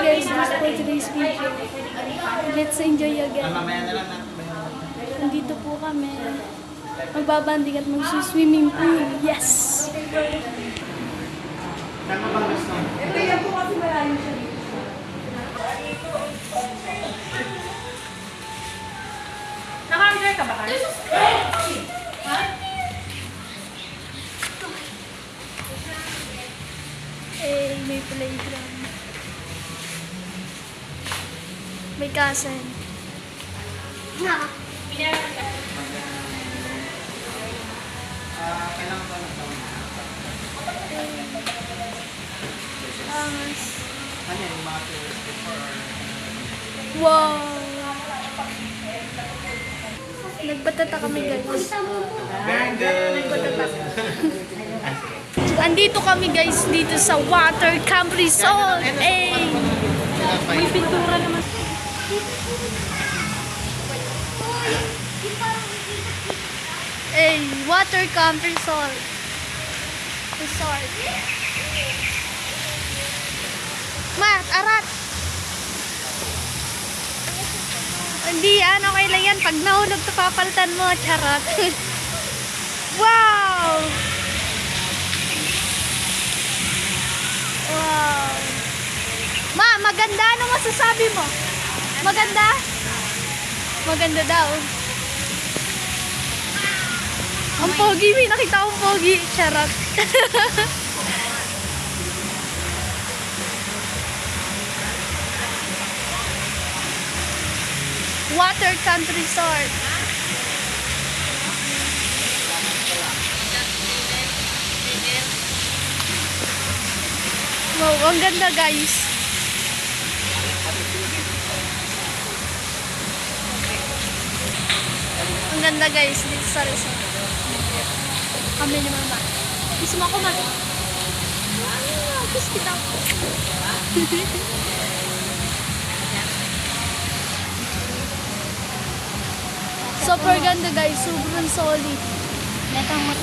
guys, just for today's video. Let's enjoy again. Nandito po kami. Magbabanding at mag-swimming pool. Yes! Ito yan po kasi malayo siya dito. Naka-enjoy ka ba kayo? Ha? Eh, may playground. May castle. Angas. Wow! Nagbatata kami guys. Andito kami guys dito sa Water Camp Resort. Eh, May pintura naman. Water Camp Resort. Mat, arat. Hindi, okay lang yan. Pag nahulog, papalitan mo, charot. Wow! Wow! Ma, maganda. Ano masasabi mo? Maganda? Maganda daw. Ang pogi, may nakita akong pogi. Charot. Water Camp Resort. Wow, ang ganda guys. Ang ganda guys dito sa resort. Kami ni mama. Gusto mo ako mag... Gusto kita ako. Super ganda guys. Sobrang solid. Netang mo.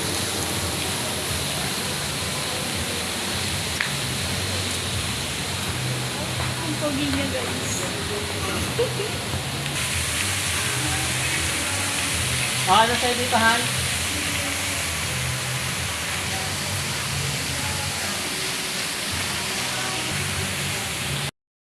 Ang pogi niya guys. Ano sa'yo dito, Han?